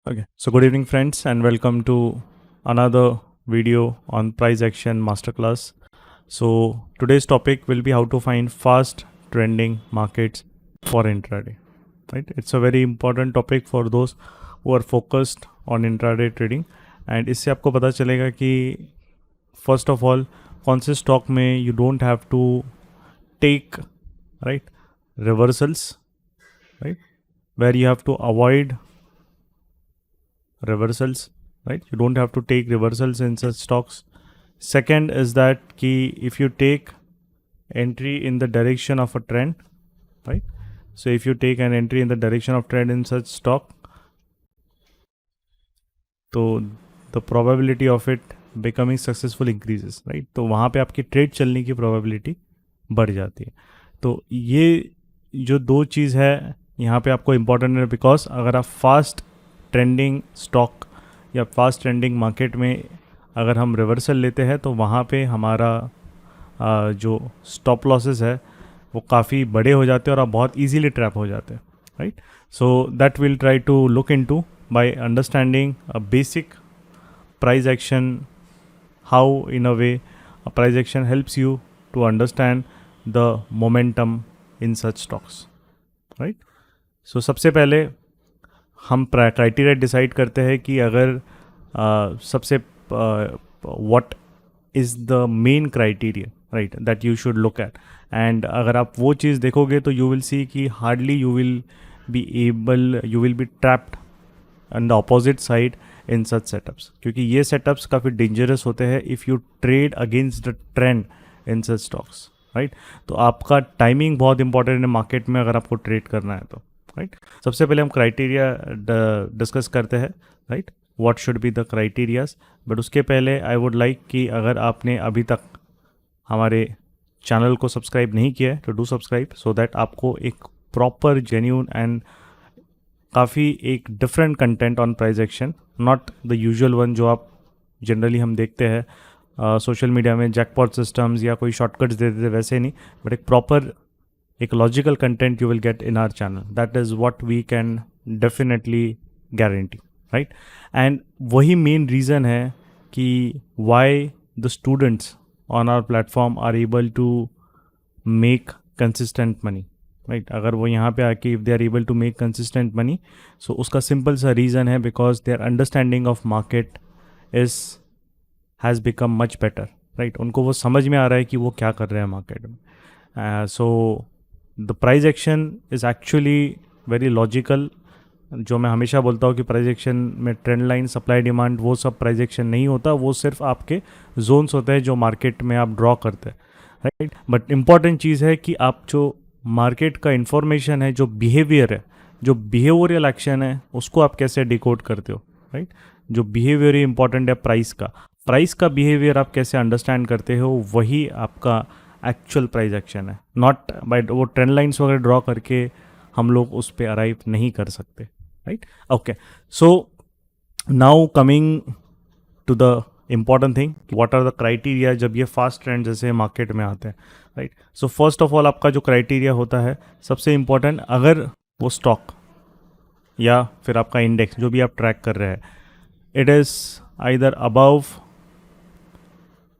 Okay, so good evening, friends, and welcome to another video on price action masterclass. So, today's topic will be how to find fast trending markets for intraday. Right, it's a very important topic for those who are focused on intraday trading, and इससे आपको पता चलेगा कि first of all कौन से stock में you don't have to take right reversals, right, where you have to avoid reversals, right, you don't have to take reversals in such stocks. Second is that if you take entry in the direction of a trend, right, so if you take an entry in the direction of trend in such stock, तो the probability of it becoming successful increases, right, तो वहाँ पे आपकी trade चलने की probability बढ़ जाती है. तो ये जो दो चीज़ है यहाँ पे आपको इम्पॉर्टेंट है, बिकॉज अगर आप फास्ट ट्रेंडिंग स्टॉक या फास्ट ट्रेंडिंग मार्केट में अगर हम रिवर्सल लेते हैं तो वहाँ पे हमारा जो स्टॉप लॉसेस है वो काफ़ी बड़े हो जाते हैं और आप बहुत इजीली ट्रैप हो जाते हैं, right. So that will try to look into by understanding a basic price action, how in a way a price action helps you to understand the momentum in such stocks, right. So सबसे पहले हम criteria decide करते हैं कि अगर सबसे what is the main criteria, right, that you should look at, and अगर आप वो चीज़ देखोगे तो you will see कि hardly you will be trapped on the opposite side in such setups, क्योंकि ये सेटअप्स काफ़ी डेंजरस होते हैं if you trade against the trend in such stocks, right. तो आपका टाइमिंग बहुत इंपॉर्टेंट है मार्केट में अगर आपको ट्रेड करना है तो, राइट. सबसे पहले हम क्राइटेरिया डिस्कस करते हैं, right, what should be the criterias. But उसके पहले आई वुड लाइक कि अगर आपने अभी तक हमारे चैनल को सब्सक्राइब नहीं किया है तो डू सब्सक्राइब, सो दैट आपको एक प्रॉपर जेन्यून एंड काफ़ी एक different content on price action, not the usual one जो आप जनरली हम देखते हैं सोशल मीडिया में जैकपॉट सिस्टम्स या कोई शॉर्टकट्स दे देते, वैसे नहीं, बट एक प्रॉपर एक logical content you will get in our channel. That is what we can definitely guarantee, right. And वही मेन रीज़न है कि why the students on our platform are able to make consistent money, right. अगर वो यहाँ पे आके if they are able to make consistent money, so उसका simple सा रीज़न है because their understanding of market has become much better, right. उनको वो समझ में आ रहा है कि वो क्या कर रहे हैं मार्केट में. So the price action is actually very logical. जो मैं हमेशा बोलता हूँ कि प्राइस एक्शन में ट्रेंड लाइन, सप्लाई डिमांड, वो सब प्राइस एक्शन नहीं होता, वो सिर्फ आपके जोन्स होते हैं जो मार्केट में आप ड्रॉ करते हैं, राइट. बट इम्पॉर्टेंट चीज़ है कि आप जो मार्केट का इन्फॉर्मेशन है, जो बिहेवियर है, जो बिहेवियरल एक्शन है, उसको आप कैसे डिकोड करते हो, राइट. जो बिहेवियर इंपॉर्टेंट है प्राइस का बिहेवियर आप कैसे अंडरस्टैंड करते हो, वही आपका एक्चुअल प्राइस एक्शन है. नॉट बाय वो ट्रेंड लाइन्स वगैरह ड्रॉ करके हम लोग उस पर अराइव नहीं कर सकते, right. Okay, so now coming to the important thing, what are the criteria जब ये फास्ट ट्रेंड जैसे मार्केट में आते हैं, right. So first of all आपका जो क्राइटेरिया होता है सबसे इम्पॉर्टेंट, अगर वो स्टॉक या फिर आपका इंडेक्स जो भी आप ट्रैक कर रहे हैं, it is either above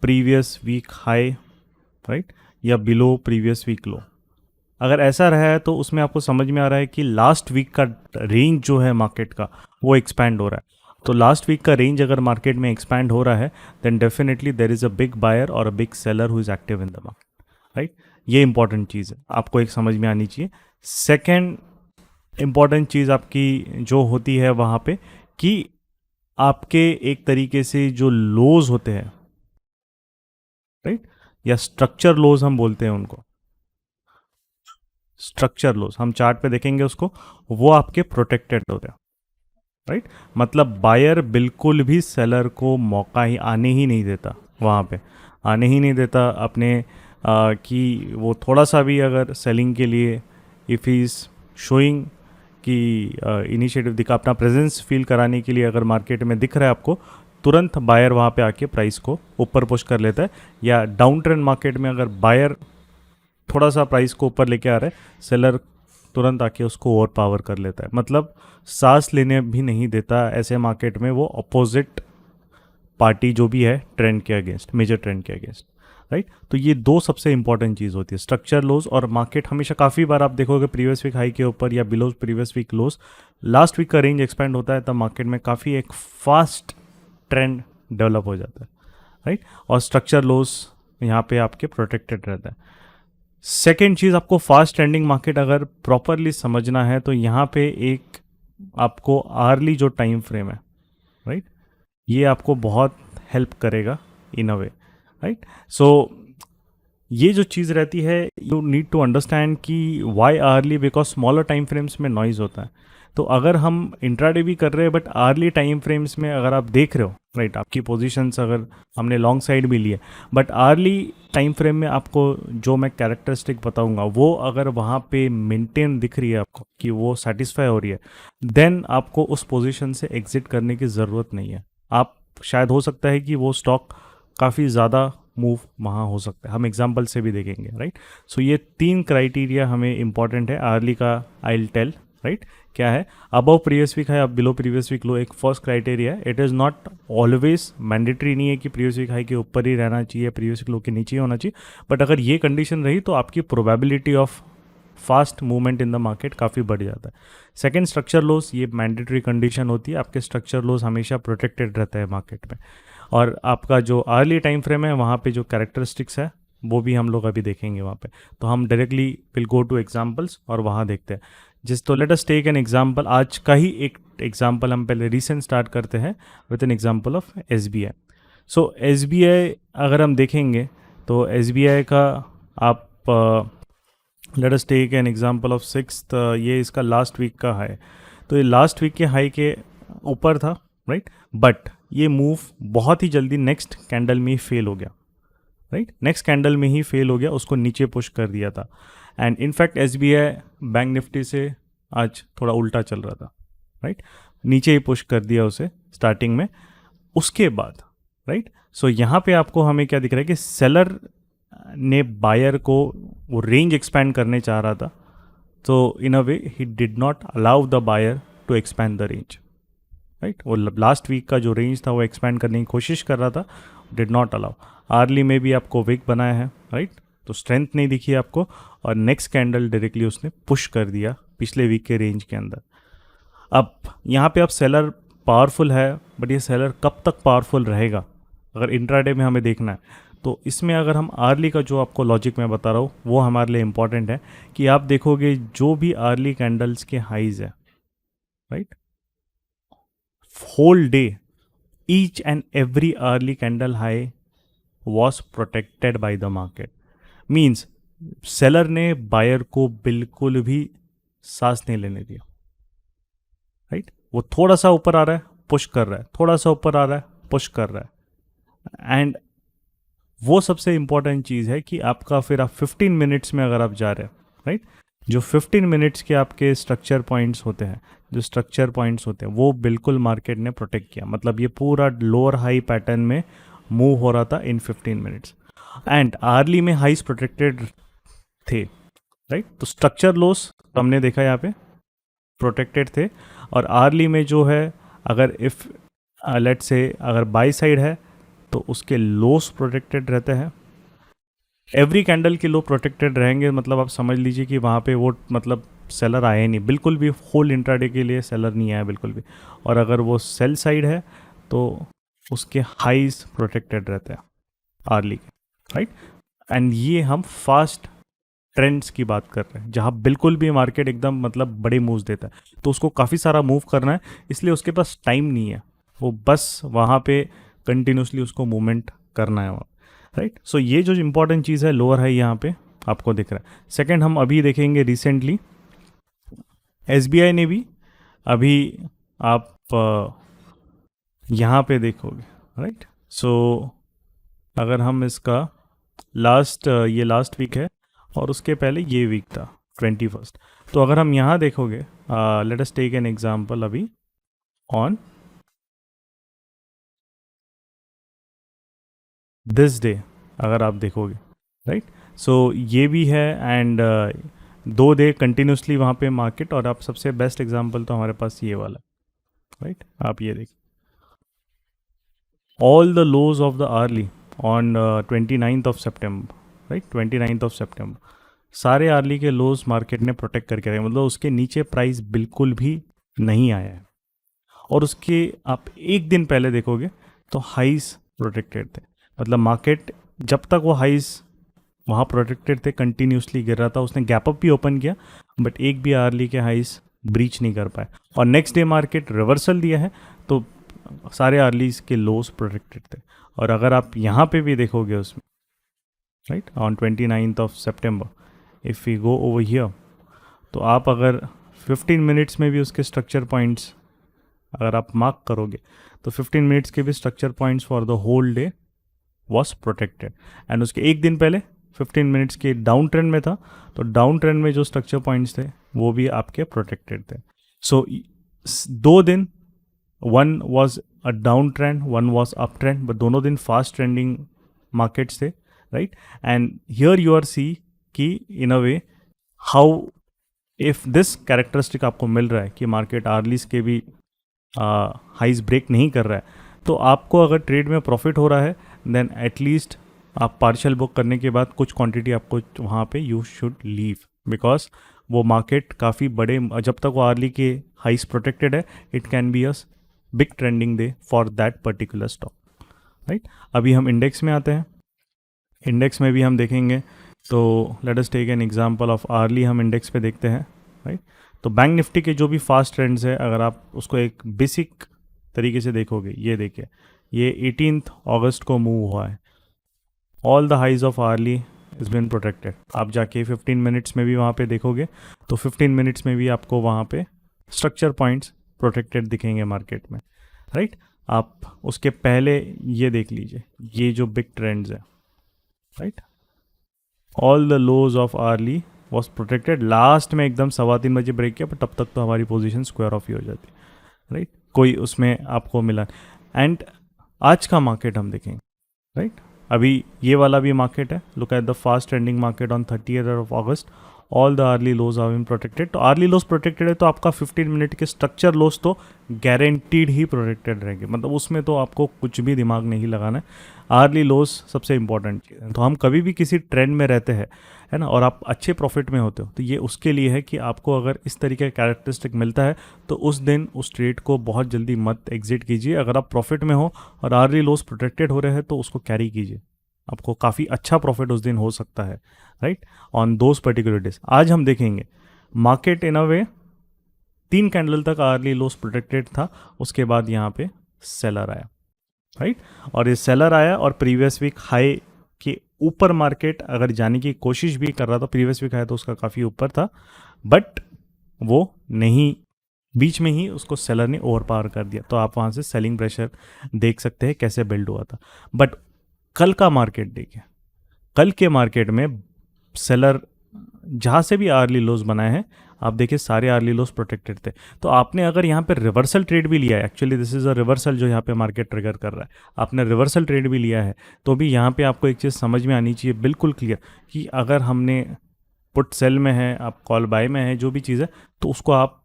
previous week high, right, या बिलो प्रीवियस वीक लो. अगर ऐसा रहा है तो उसमें आपको समझ में आ रहा है कि लास्ट वीक का रेंज जो है मार्केट का वो एक्सपैंड हो रहा है. तो लास्ट वीक का रेंज अगर मार्केट में एक्सपैंड हो रहा है then definitely there is a big buyer or a big seller who is active in the market, right. ये इंपॉर्टेंट चीज़ है, आपको एक समझ में आनी चाहिए. सेकेंड इंपॉर्टेंट चीज़ आपकी जो होती है वहाँ पे कि आपके एक तरीके से जो लोज होते हैं, राइट, या स्ट्रक्चर लोज हम बोलते हैं उनको, स्ट्रक्चर लोज हम चार्ट पे देखेंगे उसको, वो आपके प्रोटेक्टेड होते हैं, राइट. मतलब बायर बिल्कुल भी सेलर को मौका ही आने ही नहीं देता, वहाँ पे आने ही नहीं देता अपने कि वो थोड़ा सा भी अगर सेलिंग के लिए इफ़ ही इज़ शोइंग कि इनिशिएटिव दिखा, अपना प्रेजेंस फील कराने के लिए अगर मार्केट में दिख रहा है आपको, तुरंत बायर वहाँ पे आके प्राइस को ऊपर पुश कर लेता है. या डाउन ट्रेंड मार्केट में अगर बायर थोड़ा सा प्राइस को ऊपर लेके आ रहा है, सेलर तुरंत आके उसको ओवर पावर कर लेता है, मतलब सांस लेने भी नहीं देता ऐसे मार्केट में वो अपोजिट पार्टी जो भी है ट्रेंड के अगेंस्ट, मेजर ट्रेंड के अगेंस्ट, राइट। तो ये दो सबसे इंपॉर्टेंट चीज़ होती है, स्ट्रक्चर लोज और मार्केट हमेशा काफ़ी बार आप देखोगे प्रीवियस वीक हाई के ऊपर या बिलो प्रीवियस वीक लोज, लास्ट वीक का रेंज एक्सपेंड होता है तब मार्केट में काफ़ी एक फास्ट ट्रेंड डेवलप हो जाता है, राइट। और स्ट्रक्चर लोज यहाँ पे आपके प्रोटेक्टेड रहता है। सेकेंड चीज़, आपको फास्ट ट्रेंडिंग मार्केट अगर प्रॉपरली समझना है तो यहाँ पे एक आपको आर्ली जो टाइम फ्रेम है, राइट, ये आपको बहुत हेल्प करेगा इन अ वे, राइट। सो ये जो चीज़ रहती है, यू नीड टू अंडरस्टैंड कि why hourly, because smaller time frames में नॉइज़ होता है। तो अगर हम इंट्राडे भी कर रहे हैं बट आर्ली टाइम फ्रेम्स में अगर आप देख रहे हो, राइट, आपकी पोजीशंस अगर हमने लॉन्ग साइड भी लिए बट आर्ली टाइम फ्रेम में आपको जो मैं कैरेक्टरिस्टिक बताऊंगा वो अगर वहाँ पे मेंटेन दिख रही है आपको कि वो सेटिस्फाई हो रही है, देन आपको उस पोजीशन से एग्जिट करने की ज़रूरत नहीं है। आप शायद हो सकता है कि वो स्टॉक काफ़ी ज़्यादा मूव वहाँ हो सकता है, हम एग्जांपल से भी देखेंगे, राइट। सो ये तीन क्राइटेरिया हमें इंपॉर्टेंट है आर्ली का, आई विल टेल, राइट। क्या है, अबव प्रीवियस वीक हाई, अब बिलो प्रीवियस वीक लो, एक फर्स्ट क्राइटेरिया है। It is not always mandatory नहीं है कि प्रीवियस वीक हाई के ऊपर ही रहना चाहिए, प्रीवियस वीक लो के नीचे ही होना चाहिए, बट अगर ये कंडीशन रही तो आपकी probability of fast movement in the market काफ़ी बढ़ जाता है। सेकेंड, स्ट्रक्चर लॉस, ये मैंडेटरी कंडीशन होती है, आपके स्ट्रक्चर लॉस हमेशा प्रोटेक्टेड रहता है मार्केट में। और आपका जो अर्ली टाइम फ्रेम है वहाँ पे जो कैरेक्टरिस्टिक्स है वो भी हम लोग अभी देखेंगे वहाँ पे। तो हम directly will go to examples और वहाँ देखते हैं तो let us take an example. आज का ही एक एग्जांपल हम पहले रिसेंट स्टार्ट करते हैं with an example of SBI। So SBI अगर हम देखेंगे तो SBI का आप let us take an example of 6th, ये इसका लास्ट वीक का हाई। तो ये लास्ट वीक के हाई के ऊपर था, राइट, बट ये मूव बहुत ही जल्दी नेक्स्ट कैंडल में ही फेल हो गया, राइट, नेक्स्ट कैंडल में ही फेल हो गया, उसको नीचे पुश कर दिया था। And in fact SBI bank Nifty से आज थोड़ा उल्टा चल रहा था, राइट, नीचे ही पुश कर दिया उसे स्टार्टिंग में। उसके बाद, राइट, सो यहाँ पे आपको हमें क्या दिख रहा है कि सेलर ने बायर को वो रेंज एक्सपैंड करने चाह रहा था, तो in a way he did not allow the buyer to expand the range, right. वो लास्ट वीक का जो रेंज था वो एक्सपैंड करने की कोशिश कर रहा था, डिड नॉट अलाउ। आर्ली में भी आपको विक बनाया है, राइट, तो स्ट्रेंथ नहीं दिखी आपको, और नेक्स्ट कैंडल डायरेक्टली उसने पुश कर दिया पिछले वीक के रेंज के अंदर। अब यहाँ पे अब सेलर पावरफुल है, बट ये सेलर कब तक पावरफुल रहेगा अगर इंट्राडे में हमें देखना है। तो इसमें अगर हम आर्ली का जो आपको लॉजिक मैं बता रहा हूँ वो हमारे लिए इंपॉर्टेंट है कि आप देखोगे जो भी आर्ली कैंडल्स के हाइज है, right, whole day each and every early candle high was protected by the market, means seller ने बायर को बिल्कुल भी सांस नहीं लेने दिया, राइट। वो थोड़ा सा ऊपर आ रहा है पुश कर रहा है, थोड़ा सा ऊपर आ रहा है पुश कर रहा है। एंड वो सबसे इंपॉर्टेंट चीज़ है कि आपका फिर आप 15 मिनट्स में अगर आप जा रहे हैं, राइट, जो 15 मिनट्स के आपके स्ट्रक्चर पॉइंट्स होते हैं, जो स्ट्रक्चर पॉइंट्स होते हैं वो बिल्कुल मार्केट ने प्रोटेक्ट किया, मतलब ये पूरा लोअर हाई पैटर्न में मूव हो रहा था इन 15 मिनट्स। एंड आर्ली में हाइस प्रोटेक्टेड थे, राइट, तो स्ट्रक्चर लॉस हमने देखा यहाँ पे प्रोटेक्टेड थे। और आर्ली में जो है अगर इफ़ लेट से अगर बाई साइड है तो उसके लोस प्रोटेक्टेड रहते हैं, एवरी कैंडल के लो प्रोटेक्टेड रहेंगे, मतलब आप समझ लीजिए कि वहाँ पे वो मतलब सेलर आए नहीं बिल्कुल भी, होल इंट्राडे के लिए सेलर नहीं आया बिल्कुल भी। और अगर वो सेल साइड है तो उसके हाइज प्रोटेक्टेड रहते हैं आर्ली के, राइट। एंड ये हम फास्ट ट्रेंड्स की बात कर रहे हैं जहाँ बिल्कुल भी मार्केट एकदम मतलब बड़े मूव्स देता है, तो उसको काफ़ी सारा मूव करना है, इसलिए उसके पास टाइम नहीं है, वो बस वहाँ पे कंटिन्यूसली उसको मूवमेंट करना है वहाँ, राइट। सो ये जो इंपॉर्टेंट चीज़ है लोअर हाई यहाँ पे आपको दिख रहा है। सेकंड, हम अभी देखेंगे रिसेंटली SBI ने भी अभी आप यहाँ पे देखोगे, राइट। सो अगर हम इसका ये लास्ट वीक है और उसके पहले ये वीक था 21, तो अगर हम यहाँ देखोगे, let us take an example अभी ऑन दिस डे, अगर आप देखोगे, राइट, सो ये भी है। एंड 2 डे कंटिन्यूसली वहाँ पे मार्केट, और आप सबसे बेस्ट एग्जांपल तो हमारे पास ये वाला, राइट। आप ये देखिए, all the lows of the early on 29th of September, right, 29th of September, सारे अर्ली के लोज मार्केट ने प्रोटेक्ट करके रखे, मतलब उसके नीचे प्राइस बिल्कुल भी नहीं आया है। और उसके आप एक दिन पहले देखोगे तो हाइस प्रोटेक्टेड थे, मतलब मार्केट जब तक वो हाइस वहाँ प्रोटेक्टेड थे कंटिन्यूसली गिर रहा था। उसने गैप अप भी ओपन किया बट एक भी अर्ली के हाइस ब्रीच नहीं कर पाए, और नेक्स्ट डे मार्केट रिवर्सल दिया है तो सारे अर्लीज के लोज प्रोटेक्टेड थे। और अगर आप यहाँ पे भी देखोगे उसमें, right, on 29th of September, if we go over here, तो आप अगर 15 मिनट्स में भी उसके स्ट्रक्चर पॉइंट्स अगर आप मार्क करोगे तो 15 मिनट्स के भी structure points for the whole day was protected. And उसके एक दिन पहले 15 मिनट्स के डाउन ट्रेंड में था, तो डाउन ट्रेंड में जो स्ट्रक्चर पॉइंट्स थे वो भी आपके प्रोटेक्टेड थे। सो 2 दिन, one was a down trend, one was up trend, but दोनों दिन फास्ट ट्रेंडिंग मार्केट्स थे, right. And here you are see कि in a way how if this characteristic आपको मिल रहा है कि मार्केट आर्लीज के भी हाइज ब्रेक नहीं कर रहा है, तो आपको अगर ट्रेड में प्रॉफिट हो रहा है देन एटलीस्ट आप पार्शियल बुक करने के बाद कुछ क्वांटिटी आपको वहाँ पे यू शुड लीव, बिकॉज वो मार्केट काफ़ी बड़े, जब तक वो आर्ली के हाइस प्रोटेक्टेड है it can be a big trending day for that particular stock, right. अभी हम इंडेक्स में आते हैं। इंडेक्स में भी हम देखेंगे, तो let us take an example of hourly, हम इंडेक्स पे देखते हैं, राइट। तो बैंक निफ्टी के जो भी फास्ट ट्रेंड्स है, अगर आप उसको एक बेसिक तरीके से देखोगे, ये देखिए, ये 18th अगस्त को मूव हुआ है, all the highs of hourly is been protected. आप जाके 15 मिनट्स में भी वहाँ पे देखोगे तो 15 मिनट्स में भी आपको वहाँ पे स्ट्रक्चर पॉइंट्स प्रोटेक्टेड दिखेंगे मार्केट में, राइट। आप उसके पहले ये देख लीजिए, ये जो बिग ट्रेंड्स है, right, all the lows of hourly was protected. Last में एकदम 3:15 ब्रेक किया, पर तब तक तो हमारी पोजीशन स्क्वायर ऑफ ही हो जाती है, राइट, कोई उसमें आपको मिला। एंड आज का मार्केट हम देखेंगे, राइट, अभी ये वाला भी मार्केट है, look at the fast trending market on 30th of August, all the hourly lows are been protected. तो अर्ली लोज प्रोटेक्टेड है तो आपका 15 मिनट के स्ट्रक्चर लोज तो गारंटीड ही प्रोटेक्टेड रहेंगे, मतलब उसमें तो आपको कुछ भी दिमाग नहीं लगाना है। अर्ली लोज सबसे इंपॉर्टेंट चीज़ है। तो हम कभी भी किसी ट्रेंड में रहते हैं, है ना, और आप अच्छे प्रॉफिट में होते हो, तो ये उसके लिए है कि आपको अगर इस तरीके का कैरेक्टरिस्टिक मिलता है तो उस दिन उस ट्रेड को बहुत जल्दी मत एग्जिट कीजिए। अगर आप प्रॉफिट में हो और अर्ली लोज प्रोटेक्टेड हो रहे हैं तो उसको कैरी कीजिए, आपको काफ़ी अच्छा प्रॉफिट उस दिन हो सकता है, right, on those particular days. आज हम देखेंगे market in a way 3 candle तक अर्ली लोज प्रोटेक्टेड था, उसके बाद यहाँ पे सेलर आया, राइट, और ये सेलर आया और प्रीवियस वीक हाई के ऊपर मार्केट अगर जाने की कोशिश भी कर रहा था, प्रीवियस वीक हाई तो उसका काफ़ी ऊपर था, बट वो नहीं, बीच में ही उसको सेलर ने ओवर पावर कर दिया। तो आप वहाँ से सेलिंग प्रेशर देख सकते हैं कैसे बिल्ड हुआ था। बट कल का मार्केट देखिए, कल के मार्केट में सेलर जहाँ से भी अर्ली लोज बनाए हैं, आप देखिए सारे अर्ली लोज प्रोटेक्टेड थे। तो आपने अगर यहाँ पे रिवर्सल ट्रेड भी लिया है, actually this is a reversal जो यहाँ पे मार्केट ट्रिगर कर रहा है, आपने रिवर्सल ट्रेड भी लिया है, तो भी यहाँ पे आपको एक चीज़ समझ में आनी चाहिए बिल्कुल क्लियर कि अगर हमने पुट सेल में है, आप कॉल बाय में है, जो भी चीज़ है, तो उसको आप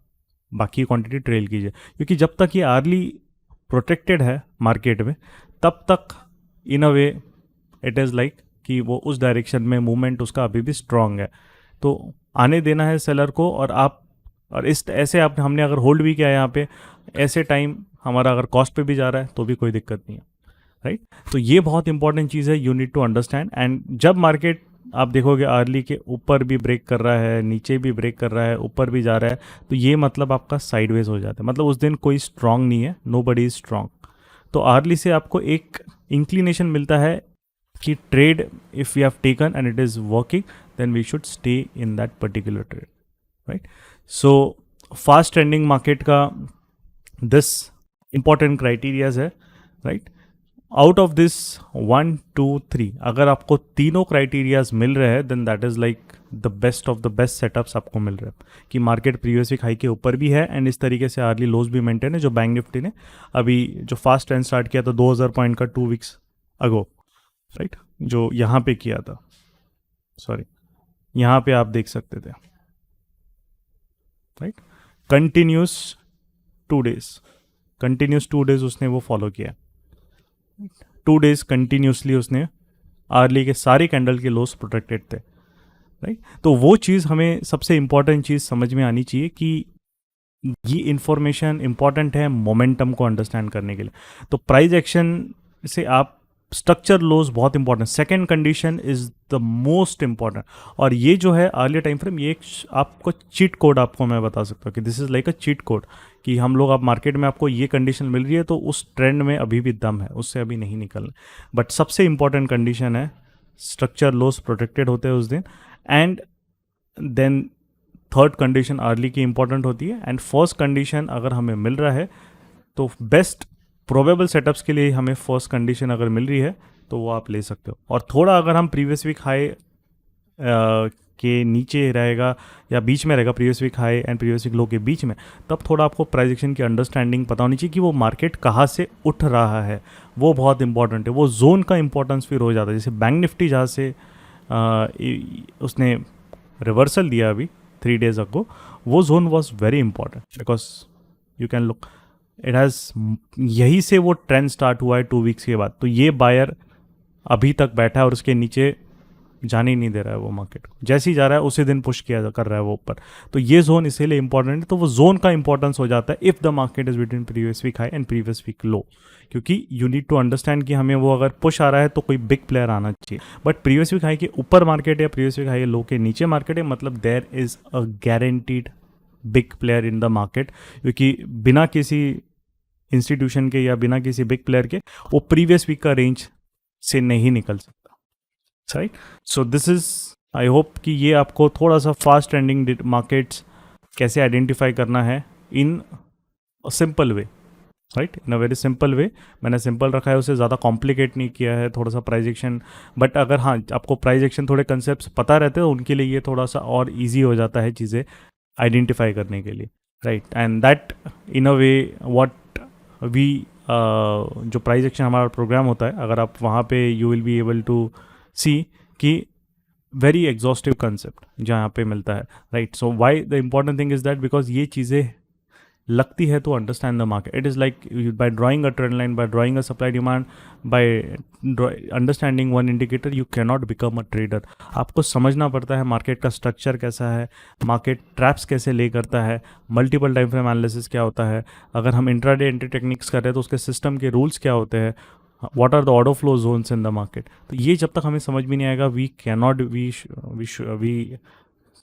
बाकी क्वांटिटी ट्रेल कीजिए, क्योंकि जब तक ये अर्ली प्रोटेक्टेड है मार्केट में तब तक इन a way it is like कि वो उस डायरेक्शन में मूवमेंट उसका अभी भी स्ट्रांग है, तो आने देना है सेलर को। और आप और इस ऐसे आप हमने अगर होल्ड भी किया है यहाँ पे, ऐसे टाइम हमारा अगर कॉस्ट पे भी जा रहा है तो भी कोई दिक्कत नहीं है, राइट। तो ये बहुत इंपॉर्टेंट चीज़ है, you need to understand. And जब मार्केट आप देखोगे अर्ली के ऊपर भी ब्रेक कर रहा है, नीचे भी ब्रेक कर रहा है, ऊपर भी जा रहा है, तो ये मतलब आपका साइडवेज हो जाता है, मतलब उस दिन कोई स्ट्रांग नहीं है, नो बडी इज स्ट्रांग। तो अर्ली से आपको एक इंक्लिनेशन मिलता है कि trade if we have taken and it is working then we should stay in that particular trade, right. So fast trending market का दिस इंपॉर्टेंट क्राइटेरियाज है, right. Out of this 1 2 3 अगर आपको तीनों क्राइटेरियाज मिल रहे हैं then that is like the best of the best setups आपको मिल रहे हैं कि मार्केट प्रीवियस वीक हाई के ऊपर भी है एंड इस तरीके से अर्ली लोज भी मेंटेन है, जो बैंक निफ्टी ने अभी जो फास्ट ट्रेंड स्टार्ट किया था 2000 पॉइंट का 2 वीक्स अगो, राइट, जो यहाँ पे किया था, सॉरी यहाँ पे आप देख सकते थे, राइट, कंटिन्यूस 2 डेज उसने वो फॉलो किया, 2 डेज कंटिन्यूसली उसने आर्ली के सारे कैंडल के लोस प्रोटेक्टेड थे, राइट। तो वो चीज़ हमें सबसे इंपॉर्टेंट चीज़ समझ में आनी चाहिए कि ये इंफॉर्मेशन इंपॉर्टेंट है मोमेंटम को अंडरस्टैंड करने के लिए। तो प्राइस एक्शन से आप स्ट्रक्चर लोज बहुत important, second condition is the most important. और ये जो है अर्ली टाइम फ्रेम, ये एक आपको चीट कोड आपको मैं बता सकता हूँ कि this is like a cheat code, कि हम लोग आप मार्केट में आपको ये कंडीशन मिल रही है तो उस ट्रेंड में अभी भी दम है, उससे अभी नहीं निकलना। बट सबसे इंपॉर्टेंट कंडीशन है स्ट्रक्चर लोज प्रोटेक्टेड होते हैं उस दिन, and then third condition hourly की इंपॉर्टेंट होती है, एंड फर्स्ट कंडीशन अगर हमें मिल रहा है तो बेस्ट प्रोबेबल सेटअप्स के लिए हमें फर्स्ट कंडीशन अगर मिल रही है तो वो आप ले सकते हो। और थोड़ा अगर हम प्रीवियस वीक हाई के नीचे रहेगा या बीच में रहेगा, previous week high and previous week low के बीच में, तब थोड़ा आपको प्राइस एक्शन की अंडरस्टैंडिंग पता होनी चाहिए कि वो मार्केट कहाँ से उठ रहा है, वो बहुत इंपॉर्टेंट है। वो जोन का इंपॉर्टेंस फिर हो जाता है। जैसे बैंक निफ्टी जहाँ से उसने रिवर्सल दिया अभी 3 days अगो, वो zone was very important because you can look it has, यही से वो ट्रेंड स्टार्ट हुआ है 2 weeks के बाद। तो ये बायर अभी तक बैठा है और उसके नीचे जाने ही नहीं दे रहा है वो मार्केट को, जैसे ही जा रहा है उसी दिन पुश किया कर रहा है वो ऊपर। तो ये जोन इसीलिए इंपॉर्टेंट है। तो वो जोन का इंपॉर्टेंस हो जाता है if the market is between previous week high and previous week low, क्योंकि यू नीड टू अंडरस्टैंड कि हमें वो अगर पुश आ रहा है तो कोई बिग प्लेयर आना चाहिए। बट प्रीवियस वीक हाई के ऊपर मार्केट है, प्रीवियस वीक हाई लो के नीचे मार्केट है, मतलब there is a guaranteed big player in the market, क्योंकि बिना किसी इंस्टीट्यूशन के या बिना किसी बिग प्लेयर के वो प्रीवियस वीक का रेंज से नहीं निकल सकता, right. So this is, I hope कि ये आपको थोड़ा सा फास्ट ट्रेंडिंग मार्केट्स कैसे आइडेंटिफाई करना है in simple way, right, in a very simple way. मैंने सिंपल रखा है, उसे ज़्यादा कॉम्प्लिकेट नहीं किया है, थोड़ा सा प्राइस एक्शन। बट अगर हाँ आपको प्राइस एक्शन थोड़े कंसेप्ट पता रहते हैं तो उनके लिए ये थोड़ा सा और ईजी हो जाता है चीज़ें आइडेंटिफाई करने के लिए, right. And that in a way what we जो प्राइस एक्शन हमारा प्रोग्राम होता है, अगर आप वहाँ पे you will be able to see कि वेरी एग्जॉस्टिव कंसेप्ट जहाँ पे मिलता है, right. So why the important thing is that because ये चीज़ें लगती है तो understand the market. It is like by drawing a trend line, by drawing a supply demand, by understanding one indicator, you can not become a trader. आपको समझना पड़ता है market का स्ट्रक्चर कैसा है, मार्केट ट्रैप्स कैसे ले करता है, मल्टीपल टाइम फ्रेम एनालिसिस क्या होता है, अगर हम इंट्राडे एंट्री टेक्निक्स कर रहे हैं तो उसके सिस्टम के रूल्स क्या होते हैं, what are the order flow zones in the market. तो ये जब तक हमें समझ में नहीं आएगा we cannot we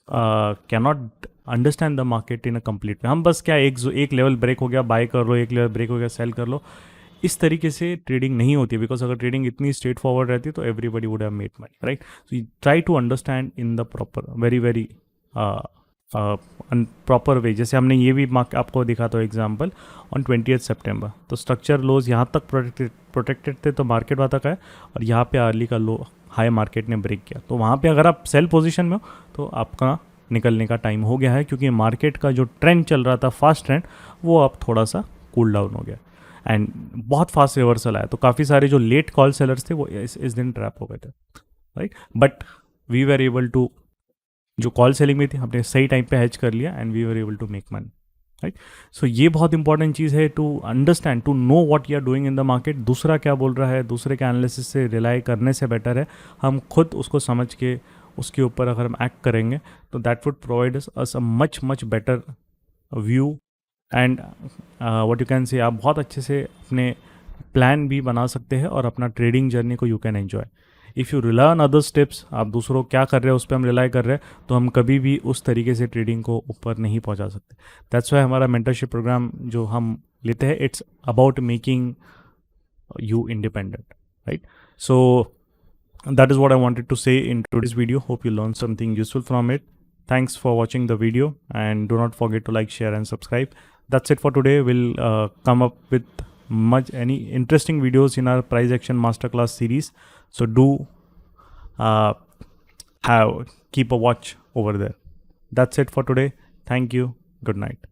cannot understand the market in a complete way. हम बस क्या एक लेवल ब्रेक हो गया बाय कर लो, एक लेवल ब्रेक हो गया सेल कर लो, इस तरीके से ट्रेडिंग नहीं होती है। बिकॉज अगर ट्रेडिंग इतनी स्ट्रेट फॉरवर्ड रहती तो everybody would have made money, right. So you try to understand in the proper very very proper way. जैसे हमने ये भी आपको दिखा तो एग्जाम्पल ऑन 20th September, तो स्ट्रक्चर लोज यहाँ तक प्रोटेक्टेड थे तो मार्केट वहाँ तक आया, और यहाँ पे अर्ली का लो हाई मार्केट ने ब्रेक किया। तो वहाँ पे अगर आप सेल पोजीशन में हो तो आपका निकलने का टाइम हो गया है, क्योंकि मार्केट का जो ट्रेंड चल रहा था फास्ट ट्रेंड वो अब थोड़ा सा कूल डाउन हो गया एंड बहुत फास्ट रिवर्सल आया। तो काफ़ी सारे जो लेट कॉल सेलर्स थे वो इस दिन ट्रैप हो गए थे, right. But we were able to, जो कॉल सेलिंग में थी हमने सही टाइम पे हेज कर लिया and we were able to make money, right. So ये बहुत इंपॉर्टेंट चीज़ है to understand, to know what you are doing in the market. दूसरा क्या बोल रहा है, दूसरे के एनालिसिस से रिलाई करने से बेटर है हम खुद उसको समझ के उसके ऊपर अगर हम एक्ट करेंगे तो that would provide us a much better view and what you can say, आप बहुत अच्छे से अपने प्लान भी बना सकते हैं और अपना ट्रेडिंग जर्नी को you can enjoy. If you rely on other steps, आप दूसरों क्या कर रहे हैं उस पर हम रिलाई कर रहे हैं तो हम कभी भी उस तरीके से ट्रेडिंग को ऊपर नहीं पहुंचा सकते। दैट्स वाई हमारा मेंटरशिप प्रोग्राम जो हम लेते हैं it's about making you independent, right? So that is what I wanted to say in today's video. Hope you learned something useful from it. Thanks for watching the video and do not forget to like, share and subscribe. That's it for today. We'll come up with any interesting videos in our price action masterclass series. So do keep a watch over there. That's it for today. Thank you. Good night.